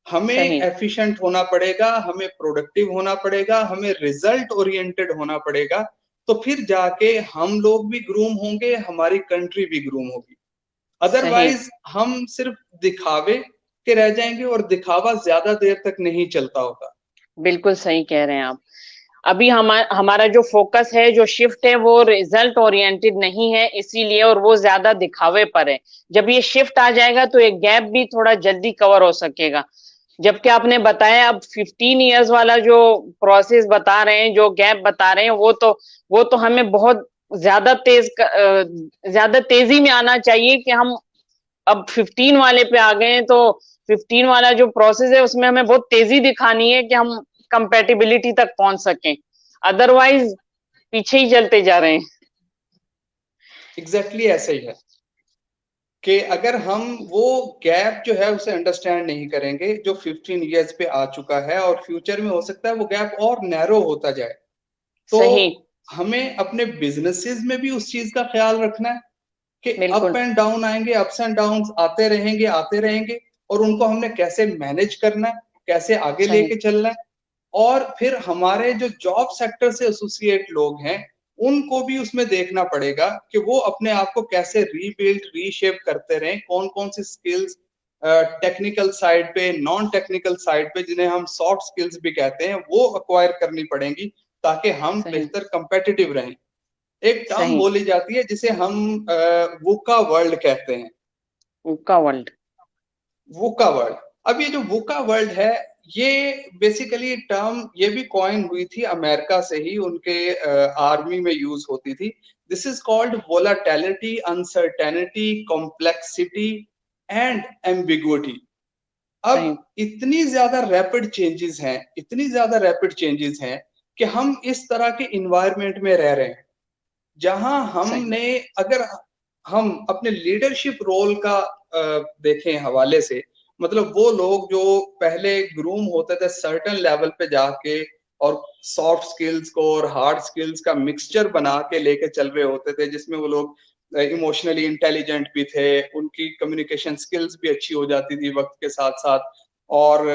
हमें सही। एफिशिएंट होना पड़ेगा, हमें प्रोडक्टिव होना पड़ेगा, हमें रिजल्ट ओरिएंटेड होना पड़ेगा। तो फिर जाके हम लोग भी ग्रूम होंगे, हमारी कंट्री भी ग्रूम होगी। सही। अदरवाइज हम सिर्फ दिखावे के रह जाएंगे, और दिखावा ज्यादा देर तक नहीं चलता होगा। बिल्कुल सही कह रहे हैं आप। अभी हमारा जो फोकस है, जो शिफ्ट है, वो रिजल्ट ओरिएंटेड नहीं है इसीलिए, और वो ज्यादा दिखावे पर है। जब ये शिफ्ट आ जाएगा तो एक गैप भी थोड़ा जल्दी कवर हो सकेगा। जबकि आपने बताया अब 15 इयर्स वाला जो प्रोसेस बता रहे हैं, जो गैप बता रहे हैं, वो तो हमें बहुत ज्यादा ज्यादा तेजी में आना चाहिए कि हम अब 15 वाले पे आ गए हैं। तो 15 वाला जो प्रोसेस है उसमें हमें बहुत तेजी दिखानी है कि हम कंपेटिबिलिटी तक पहुंच सकें, अदरवाइज पीछे ही चलते जा रहे हैं। एग्जैक्टली ऐसे ही है कि अगर हम वो गैप जो है उसे अंडरस्टैंड नहीं करेंगे जो 15 इयर्स पे आ चुका है, और फ्यूचर में हो सकता है वो गैप और नैरो होता जाए, तो सही। हमें अपने बिजनेसेस में भी उस चीज का ख्याल रखना है कि अप बिल्कुल। एंड डाउन आएंगे, अप्स एंड डाउन आते रहेंगे, और उनको हमने कैसे मैनेज करना है, कैसे आगे सही। लेके चलना है। और फिर हमारे जो जॉब सेक्टर से एसोसिएट लोग हैं उनको भी उसमें देखना पड़ेगा कि वो अपने आप को कैसे रीबिल्ड रीशेप करते रहें, कौन कौन सी स्किल्स टेक्निकल साइड पे, नॉन टेक्निकल साइड पे, जिन्हें हम सॉफ्ट स्किल्स भी कहते हैं, वो अक्वायर करनी पड़ेंगी ताकि हम सही। बेहतर कंपेटिटिव रहें। एक टर्म सही। बोली जाती है जिसे हम वुका वर्ल्ड कहते हैं। का वर्ल्ड। वुका वर्ल्ड। अब ये जो वुका वर्ल्ड है, ये बेसिकली टर्म ये भी कॉइन हुई थी अमेरिका से ही, उनके आर्मी में यूज होती थी। This is called volatility, uncertainty, complexity and ambiguity. अब सही। इतनी ज्यादा रैपिड चेंजेस हैं, इतनी ज्यादा रैपिड चेंजेस हैं कि हम इस तरह के इन्वायरमेंट में रह रहे हैं जहां सही। हमने, अगर हम अपने लीडरशिप रोल का देखें हवाले से, मतलब वो लोग जो पहले ग्रूम होते थे सर्टेन लेवल पे जाके, और सॉफ्ट स्किल्स को और हार्ड स्किल्स का मिक्सचर बना के लेके चल रहे होते थे, जिसमें वो लोग इमोशनली इंटेलिजेंट भी थे, उनकी कम्युनिकेशन स्किल्स भी अच्छी हो जाती थी वक्त के साथ साथ, और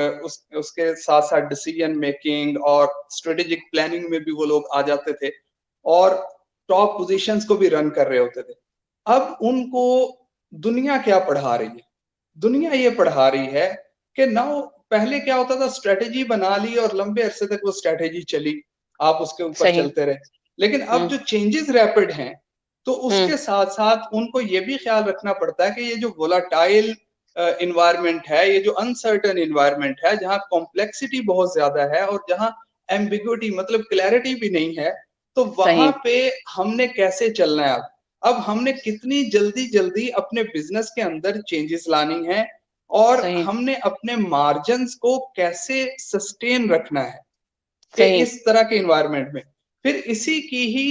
उसके साथ साथ डिसीजन मेकिंग और स्ट्रेटेजिक प्लानिंग में भी वो लोग आ जाते थे, और टॉप पोजीशंस को भी रन कर रहे होते थे। अब उनको दुनिया क्या पढ़ा रही है? दुनिया ये पढ़ा रही है कि नाउ, पहले क्या होता था, स्ट्रेटेजी बना ली और लंबे अरसे तक वो स्ट्रेटेजी चली, आप उसके ऊपर सही। चलते रहे। लेकिन अब हम्म। जो चेंजेस रैपिड हैं, तो हम्म। उसके साथ साथ उनको ये भी ख्याल रखना पड़ता है कि ये जो वोलाटाइल इन्वायरमेंट है, ये जो अनसर्टन इन्वायरमेंट है, जहाँ कॉम्प्लेक्सिटी बहुत ज्यादा है और जहाँ एम्बिग्युइटी मतलब क्लैरिटी भी नहीं है, तो वहां सही पे हमने कैसे चलना है। अब हमने कितनी जल्दी जल्दी अपने बिजनेस के अंदर चेंजेस लानी है और सही हमने अपने मार्जिन्स को कैसे सस्टेन रखना है कि सही इस तरह के इन्वायरमेंट में। फिर इसी की ही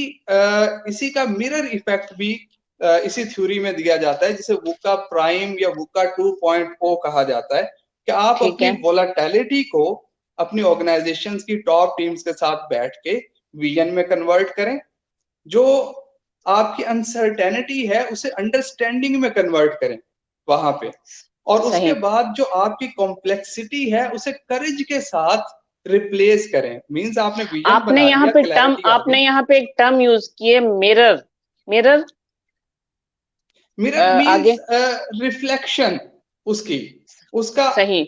इसी का मिरर इफेक्ट भी इसी थ्योरी में दिया जाता है, जिसे वुका प्राइम या वुका 2.0 कहा जाता है, कि आप ठीक अपनी है। वोलाटिलिटी को अपनी ऑर्गेनाइजेशंस की टॉप टीम्स के साथ बैठ के विजन में कन्वर्ट करें, जो आपकी अनसर्टेनिटी है उसे अंडरस्टैंडिंग में कन्वर्ट करें वहां पे, और उसके सही। बाद जो आपकी कॉम्प्लेक्सिटी है उसे करेज के साथ रिप्लेस करें। मींस आपने विजन बना लिया, क्लैरिटी आ गई। आपने यहाँ पे एक टर्म यूज किए, मिरर। मिरर। मिरर आगे। मींस रिफ्लेक्शन, उसकी उसका सही।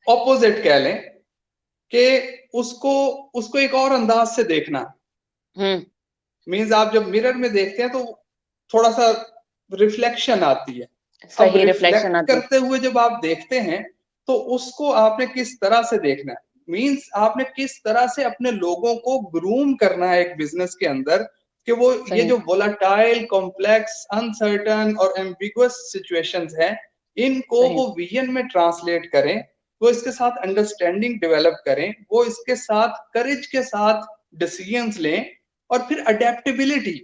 ऑपोजिट कह लें, कि उसको उसको एक और अंदाज से देखना। हम्म। मींस आप जब मिरर में देखते हैं तो थोड़ा सा रिफ्लेक्शन आती है। अब सही रिफ्लेक्शन रिफ्लेक्ट आती। करते हुए जब आप देखते हैं तो उसको आपने किस तरह से देखना है, मींस आपने किस तरह से अपने लोगों को ग्रूम करना है एक बिजनेस के अंदर, कि वो ये सही जो वोलाटाइल, कॉम्प्लेक्स, अनसर्टन और एम्बिगुअस सिचुएशंस हैं, इनको सही वो विजन में ट्रांसलेट करें, वो इसके साथ अंडरस्टैंडिंग डेवलप करें, वो इसके साथ करेज के साथ डिसीजंस लें, और फिर अडेप्टेबिलिटी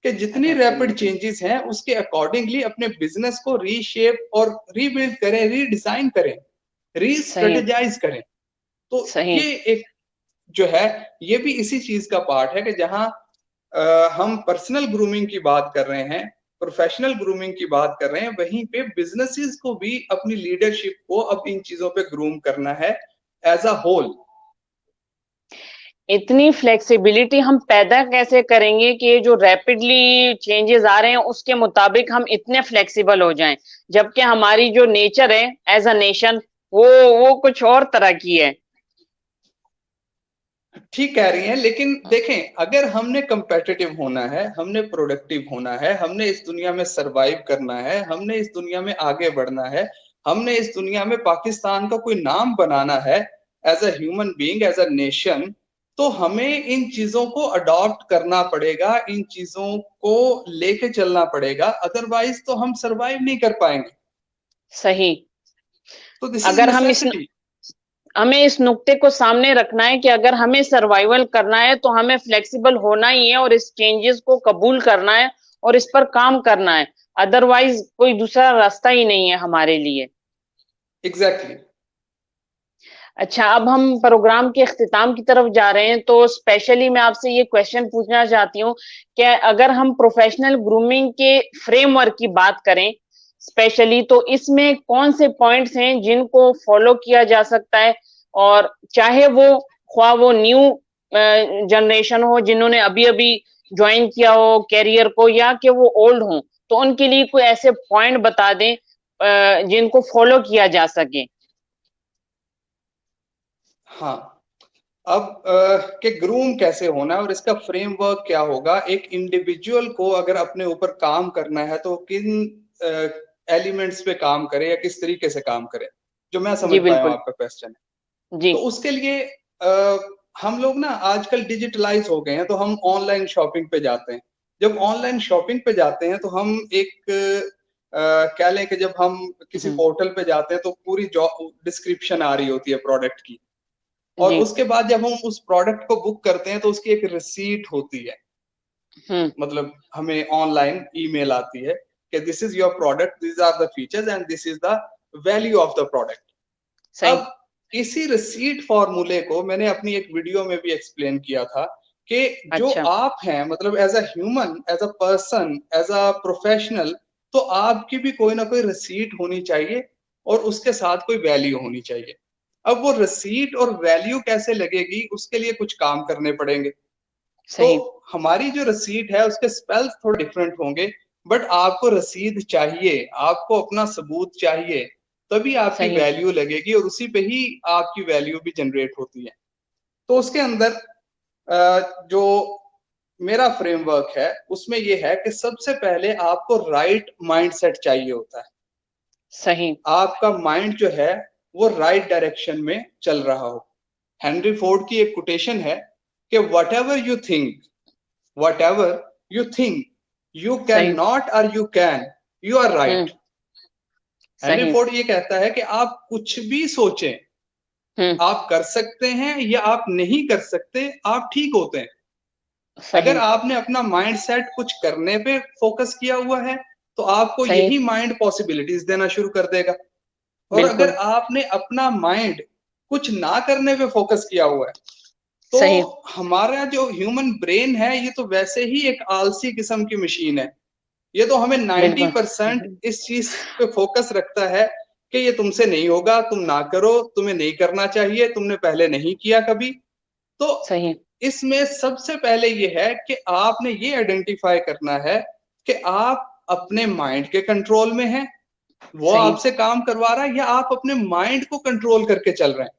के जितनी रैपिड अडेप्टेबिलिटी। चेंजेस हैं उसके अकॉर्डिंगली अपने बिजनेस को रीशेप और रीबिल्ड करें, रीडिजाइन करें, सही रीस्ट्रेटेजाइज करें। तो सही ये एक जो है, ये भी इसी चीज का पार्ट है कि जहां हम पर्सनल ग्रूमिंग की बात कर रहे हैं, प्रोफेशनल ग्रूमिंग की बात कर रहे हैं, वहीं पे बिजनेसेस को भी अपनी लीडरशिप को अब इन चीजों पे ग्रूम करना है एज अ होल। इतनी फ्लेक्सिबिलिटी हम पैदा कैसे करेंगे कि ये जो रैपिडली चेंजेस आ रहे हैं उसके मुताबिक हम इतने फ्लेक्सिबल हो जाएं, जबकि हमारी जो नेचर है एज अ नेशन, वो कुछ और तरह की है। ठीक कह रही हैं, लेकिन देखें, अगर हमने कंपेटिटिव होना है, हमने प्रोडक्टिव होना है, हमने इस दुनिया में सरवाइव करना है, हमने इस दुनिया में आगे बढ़ना है, हमने इस दुनिया में पाकिस्तान का कोई नाम बनाना है as a human being, as a nation, तो हमें इन चीजों को अडॉप्ट करना पड़ेगा, इन चीजों को लेके चलना पड़ेगा, अदरवाइज तो हम सरवाइव नहीं कर पाएंगे। सही। तो दिस इज अगर नेसेसिटी। हमें इस नुक्ते को सामने रखना है कि अगर हमें सर्वाइवल करना है तो हमें फ्लेक्सिबल होना ही है और इस चेंजेस को कबूल करना है और इस पर काम करना है। अदरवाइज कोई दूसरा रास्ता ही नहीं है हमारे लिए। एग्जैक्टली। अच्छा, अब हम प्रोग्राम के इख्तिताम की तरफ जा रहे हैं, तो स्पेशली मैं आपसे ये क्वेश्चन पूछना चाहती हूँ कि अगर हम प्रोफेशनल ग्रूमिंग के फ्रेमवर्क की बात करें स्पेशली, तो इसमें कौन से पॉइंट्स हैं जिनको फॉलो किया जा सकता है, और चाहे वो ख्वाह वो न्यू जनरेशन हो जिन्होंने अभी अभी ज्वाइन किया हो कैरियर को, या कि वो ओल्ड हो, तो उनके लिए कोई ऐसे पॉइंट बता दें जिनको फॉलो किया जा सके। हाँ, अब कि ग्रूम कैसे होना है और इसका फ्रेमवर्क क्या होगा। एक इंडिविजुअल को अगर अपने ऊपर काम करना है तो किन एलिमेंट्स पे काम करे या किस तरीके से काम करे, जो मैं समझ जी पाया हूँ बिल्कुल। आपका क्वेश्चन है। जी तो उसके लिए हम लोग ना आजकल डिजिटलाइज हो गए हैं, तो हम ऑनलाइन शॉपिंग पे जाते हैं। जब ऑनलाइन शॉपिंग पे जाते हैं तो हम एक कह लें कि जब हम किसी हम्म, पोर्टल पे जाते हैं तो पूरी जॉब डिस्क्रिप्शन आ रही होती है प्रोडक्ट की, और जी। उसके बाद जब हम उस प्रोडक्ट को बुक करते हैं तो उसकी एक रिसीट होती है। हम्म। मतलब हमें ऑनलाइन ईमेल आती है कि this is your product, this are the features and this is the value of the product. सही। अब इसी रिसीट फॉर्मूले को मैंने अपनी एक वीडियो में भी एक्सप्लेन किया था, कि जो अच्छा। आप हैं, मतलब as a human, as a person, as a professional, तो आपकी भी कोई ना कोई रिसीट होनी चाहिए और उसके साथ कोई वैल्यू होनी चाहिए। अब वो रिसीट और वैल्यू कैसे लगेगी, उसके लिए कुछ काम करने पड़ेंगे। तो सही। हमारी जो रसीद है उसके स्पेल्स थोड़े डिफरेंट होंगे, बट आपको रसीद चाहिए, आपको अपना सबूत चाहिए, तभी आपकी सही। वैल्यू लगेगी और उसी पे ही आपकी वैल्यू भी जनरेट होती है। तो उसके अंदर जो मेरा फ्रेमवर्क है उसमें ये है कि सबसे पहले आपको राइट माइंडसेट चाहिए होता है। सही। आपका माइंड जो है वो राइट डायरेक्शन में चल रहा हो। हेनरी फोर्ड की एक कोटेशन है कि what ever you think whatever you think you cannot or you can, you are right. Henry सही। फोर्ड ये कहता है कि आप कुछ भी सोचें, आप कर सकते हैं या आप नहीं कर सकते, आप ठीक होते हैं। अगर सही आपने अपना माइंड सेट कुछ करने पे फोकस किया हुआ है तो आपको सही। यही माइंड पॉसिबिलिटीज देना शुरू कर देगा। और अगर बिल्कुल आपने अपना माइंड कुछ ना करने पे फोकस किया हुआ है तो सही। हमारा जो ह्यूमन ब्रेन है ये तो वैसे ही एक आलसी किस्म की मशीन है। ये तो हमें 90% बिल्कुल इस चीज पे फोकस रखता है कि ये तुमसे नहीं होगा, तुम ना करो, तुम्हें नहीं करना चाहिए, तुमने पहले नहीं किया कभी। तो सही इसमें सबसे पहले ये है कि आपने ये आइडेंटिफाई करना है कि आप अपने माइंड के कंट्रोल में हैं, वो सही आपसे काम करवा रहा है, या आप अपने माइंड को कंट्रोल करके चल रहे हैं।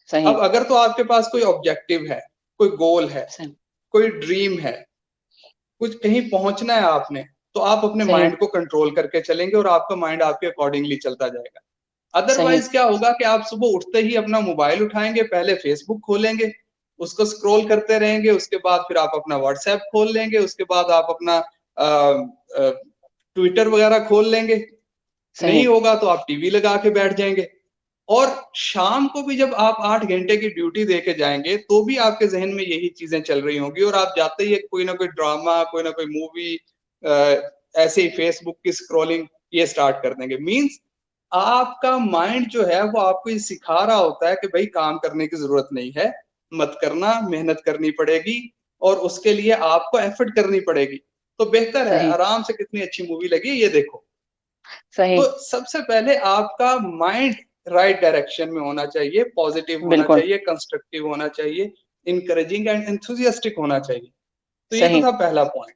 सही अब अगर तो आपके पास कोई ऑब्जेक्टिव है, कोई गोल है, सही कोई ड्रीम है, कुछ कहीं पहुंचना है आपने, तो आप अपने सही माइंड को कंट्रोल करके चलेंगे और आपका माइंड आपके अकॉर्डिंगली चलता जाएगा। सही अदरवाइज क्या होगा कि आप सुबह उठते ही अपना मोबाइल उठाएंगे, पहले फेसबुक खोलेंगे, उसको स्क्रॉल करते रहेंगे, उसके बाद फिर आप अपना व्हाट्सएप खोल लेंगे, उसके बाद आप अपना ट्विटर वगैरह खोल लेंगे, सही नहीं होगा तो आप टीवी लगा के बैठ जाएंगे। और शाम को भी जब आप 8 घंटे की ड्यूटी दे के जाएंगे तो भी आपके जहन में यही चीजें चल रही होंगी और आप जाते ही कोई ना कोई ड्रामा, कोई ना कोई मूवी, ऐसे ही फेसबुक की स्क्रॉलिंग ये स्टार्ट कर देंगे। मींस आपका माइंड जो है वो आपको ये सिखा रहा होता है कि भाई काम करने की जरूरत नहीं है, मत करना, मेहनत करनी पड़ेगी और उसके लिए आपको एफर्ट करनी पड़ेगी। तो बेहतर है, सही आराम से कितनी अच्छी मूवी लगी ये देखो। सही। तो सबसे पहले आपका माइंड राइट डायरेक्शन में होना चाहिए, पॉजिटिव होना बिल्कुल चाहिए, कंस्ट्रक्टिव होना चाहिए, इनकरेजिंग एंड एंथुजियास्टिक होना चाहिए। तो ये तो सही। था पहला पॉइंट।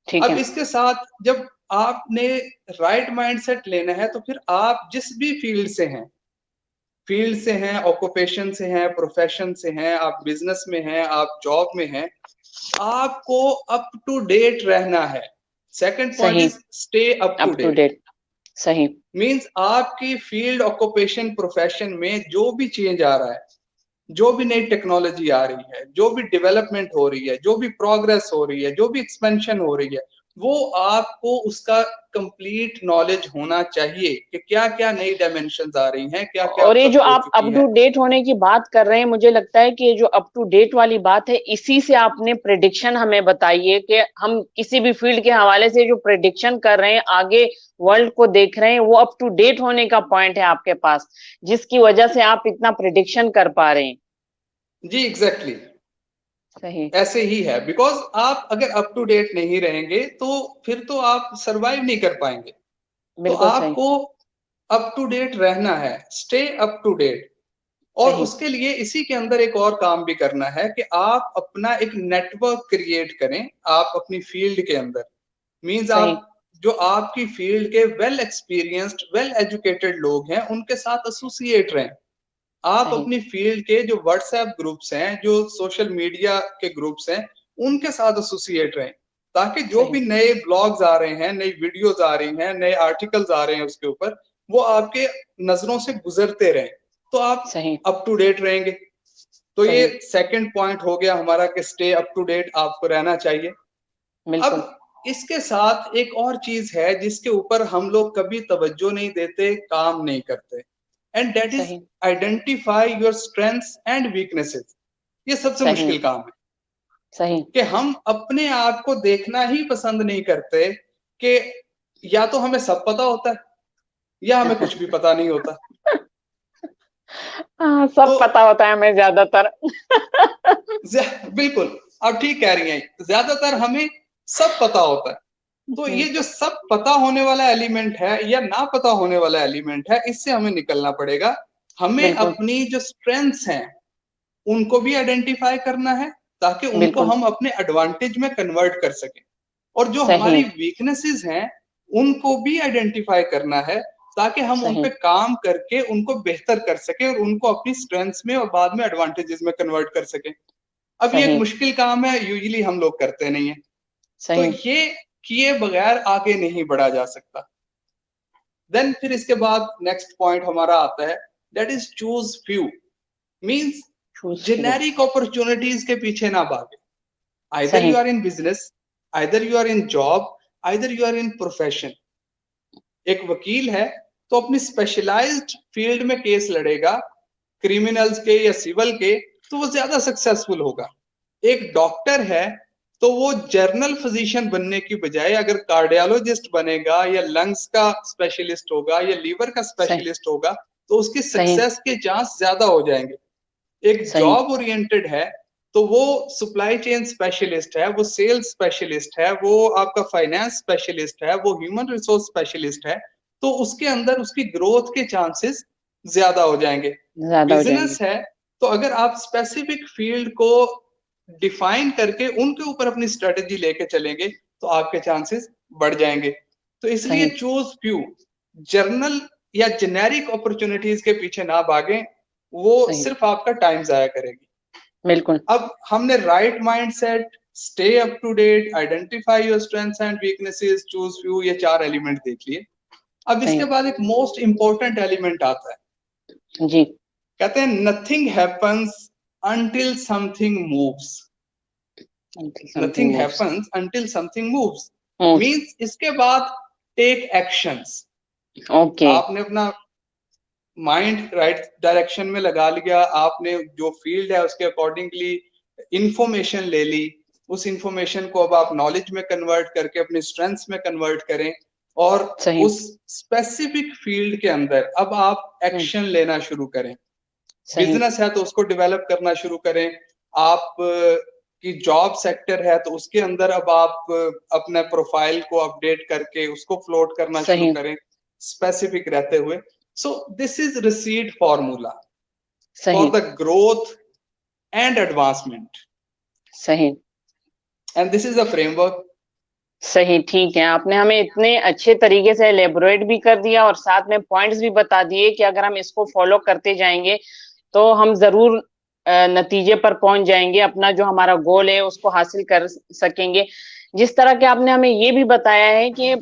ठीक अब है। इसके साथ जब आपने राइट माइंडसेट लेना है तो फिर आप जिस भी फील्ड से हैं, ऑक्यूपेशन से हैं, प्रोफेशन से हैं, आप बिजनेस में हैं, आप जॉब में हैं, आपको अप टू डेट रहना है। सेकंड पॉइंट सही। Is stay up to up to date. Date. सही मीन्स आपकी फील्ड, ऑक्यूपेशन, प्रोफेशन में जो भी चेंज आ रहा है, जो भी नई टेक्नोलॉजी आ रही है, जो भी डेवलपमेंट हो रही है, जो भी प्रोग्रेस हो रही है, जो भी एक्सपेंशन हो रही है, वो आपको उसका कंप्लीट नॉलेज होना चाहिए कि क्या क्या नई डायमेंशंस आ रही हैं, क्या क्या अब और ये तक जो हो आप अप चुकी टू हैं। डेट होने की बात कर रहे हैं, मुझे लगता है कि ये जो अप टू डेट वाली बात है, इसी से आपने प्रिडिक्शन हमें बताई है कि हम किसी भी फील्ड के हवाले से जो प्रिडिक्शन कर रहे हैं, आगे वर्ल्ड को देख रहे हैं, वो अप टू डेट होने का पॉइंट है आपके पास, जिसकी वजह से आप इतना प्रिडिक्शन कर पा रहे हैं। जी एग्जैक्टली exactly, सही। ऐसे ही है। बिकॉज आप अगर अप टू डेट नहीं रहेंगे तो फिर तो आप सरवाइव नहीं कर पाएंगे। तो बिल्कुल सही। आपको अप टू डेट रहना है, स्टे अप टू डेट। और सही उसके लिए इसी के अंदर एक और काम भी करना है कि आप अपना एक नेटवर्क क्रिएट करें आप अपनी फील्ड के अंदर। मींस सही आप जो आपकी फील्ड के वेल एक्सपीरियंस्ड, वेल एजुकेटेड लोग हैं उनके साथ एसोसिएट रहें। आप सही अपनी फील्ड के जो व्हाट्सएप ग्रुप्स हैं, जो सोशल मीडिया के ग्रुप्स हैं, उनके साथ एसोसिएट रहें, ताकि जो सही भी नए ब्लॉग्स आ रहे हैं, नई वीडियोस आ रही हैं, नए आर्टिकल्स आ रहे हैं उसके ऊपर, वो आपके नजरों से गुजरते रहें, तो आप सही अप टू डेट रहेंगे। तो ये सही। सेकंड पॉइंट हो गया हमारा कि स्टे अप टू डेट आपको रहना चाहिए। बिल्कुल अब इसके साथ एक और चीज है जिसके ऊपर हम लोग कभी तवज्जो नहीं देते, काम नहीं करते, एंड दैट इज सही identify your strengths and weaknesses. ये सबसे सही मुश्किल काम है सही। कि हम अपने आप को देखना ही पसंद नहीं करते कि या तो हमें सब पता होता है या हमें कुछ भी पता नहीं होता। हाँ, तो सब पता होता है हमें ज्यादातर। बिल्कुल आप ठीक कह रही हैं, ज्यादातर हमें सब पता होता है। तो ये जो सब पता होने वाला एलिमेंट है या ना पता होने वाला एलिमेंट है, इससे हमें निकलना पड़ेगा। हमें बिल्कुल अपनी जो स्ट्रेंथ्स हैं उनको भी आइडेंटिफाई करना है ताकि उनको बिल्कुल। हम अपने एडवांटेज में कन्वर्ट कर सकें, और जो सही हमारी वीकनेसेस हैं उनको भी आइडेंटिफाई करना है ताकि हम उन सही पे काम करके उनको बेहतर कर सकें और उनको अपनी स्ट्रेंथ्स में और बाद में एडवांटेजेस में कन्वर्ट कर सकें। अब ये एक सही मुश्किल काम है, यूजुअली हम लोग करते नहीं है। तो सही। ये किए बगैर आगे नहीं बढ़ा जा सकता। देन फिर इसके बाद नेक्स्ट पॉइंट हमारा आता है, that is choose few. Means choose few. Generic opportunities के पीछे ना भागे। Either you are in business, either you are in job, either you are in profession. एक वकील है तो अपनी स्पेशलाइज्ड फील्ड में केस लड़ेगा, क्रिमिनल्स के या सिविल के, तो वो ज्यादा सक्सेसफुल होगा। एक डॉक्टर है तो वो जर्नल फिजिशियन बनने की बजाय अगर कार्डियोलॉजिस्ट बनेगा या लंग्स का स्पेशलिस्ट होगा या लीवर का स्पेशलिस्ट होगा तो उसकी सक्सेस के चांस ज्यादा हो जाएंगे। एक जॉब ओरिएंटेड है तो वो सप्लाई चेन स्पेशलिस्ट है, वो सेल्स स्पेशलिस्ट है, वो आपका फाइनेंस स्पेशलिस्ट है, वो ह्यूमन रिसोर्स स्पेशलिस्ट है, तो उसके अंदर उसकी ग्रोथ के चांसेस ज्यादा हो जाएंगे। बिजनेस है तो अगर आप स्पेसिफिक फील्ड को डिफाइन करके उनके ऊपर अपनी स्ट्रेटेजी लेके चलेंगे तो आपके चांसेस बढ़ जाएंगे। तो इसलिए चूज फ्यू, जर्नल या जेनेरिक अपॉर्चुनिटीज के पीछे ना भागें, वो सिर्फ आपका टाइम जाया करेगी। बिल्कुल। अब हमने right mindset, stay up to date, identify your strengths and weaknesses, choose few, ये 4 एलिमेंट देख लिए। अब इसके बाद एक मोस्ट इंपॉर्टेंट एलिमेंट आता है जी। कहते हैं nothing happens until something moves. Nothing happens until something moves. Means इसके बाद take actions. Okay. आपने अपना माइंड राइट डायरेक्शन में लगा लिया, आपने जो फील्ड है उसके अकॉर्डिंगली इंफॉर्मेशन ले ली, उस इंफॉर्मेशन को अब आप नॉलेज में कन्वर्ट करके अपने स्ट्रेंथ्स में कन्वर्ट करें और उस स्पेसिफिक फील्ड के अंदर अब आप एक्शन लेना शुरू करें। बिजनेस है तो उसको डेवलप करना शुरू करें, आप की जॉब सेक्टर है तो उसके अंदर अब आप अपने प्रोफाइल को अपडेट करके उसको फ्लोट करना शुरू करें स्पेसिफिक रहते हुए। So this is recede formula for the growth and advancement. सही। And this is a framework. सही, ठीक है। आपने हमें इतने अच्छे तरीके से एलेबोरेट भी कर दिया और साथ में पॉइंट्स भी बता दिए कि अगर हम इसको फॉलो करते जाएंगे तो हम जरूर नतीजे पर पहुंच जाएंगे, अपना जो हमारा गोल है उसको हासिल कर सकेंगे। जिस तरह के आपने हमें ये भी बताया है कि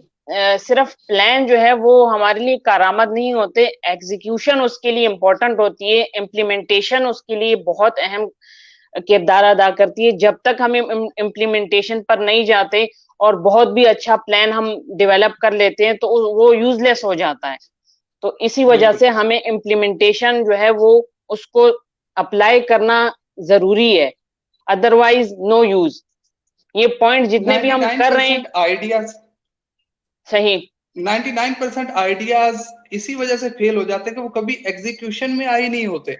सिर्फ प्लान जो है वो हमारे लिए कारामद नहीं होते, एग्जीक्यूशन उसके लिए इम्पोर्टेंट होती है, इम्प्लीमेंटेशन उसके लिए बहुत अहम किरदार अदा करती है। जब तक हम इम्प्लीमेंटेशन पर नहीं जाते और बहुत भी अच्छा प्लान हम डेवलप कर लेते हैं तो वो यूजलेस हो जाता है। तो इसी वजह से हमें इम्प्लीमेंटेशन जो है वो उसको अप्लाई करना जरूरी है, अदरवाइज नो यूज। ये पॉइंट जितने भी हम कर रहे हैं आइडियाज, सही, 99% आइडियाज इसी वजह से फेल हो जाते हैं कि वो कभी एग्जीक्यूशन में आई नहीं होते।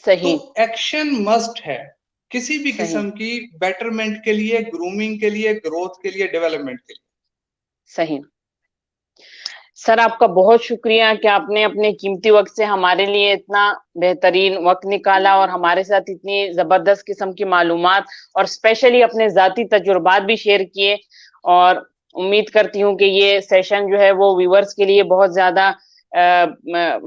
सही। तो एक्शन मस्ट है किसी भी किस्म की बेटरमेंट के लिए, ग्रूमिंग के लिए, ग्रोथ के लिए, डेवलपमेंट के लिए। सही। सर आपका बहुत शुक्रिया कि आपने अपने कीमती वक्त से हमारे लिए इतना बेहतरीन वक्त निकाला और हमारे साथ इतनी जबरदस्त किस्म की मालूमात और स्पेशली अपने जाती तजुर्बात भी शेयर किए। और उम्मीद करती हूँ कि ये सेशन जो है वो व्यूअर्स के लिए बहुत ज्यादा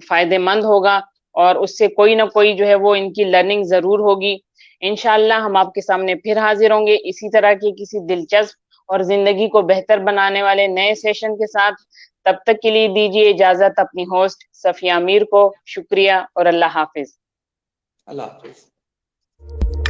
फायदेमंद होगा और उससे कोई ना कोई जो है वो इनकी लर्निंग जरूर होगी। इंशाल्लाह हम आपके सामने फिर हाजिर होंगे इसी तरह के किसी दिलचस्प और जिंदगी को बेहतर बनाने वाले नए सेशन के साथ। तब तक के लिए दीजिए इजाजत अपनी होस्ट सफिया मीर को। शुक्रिया और अल्लाह हाफिज। अल्लाह हाफिज।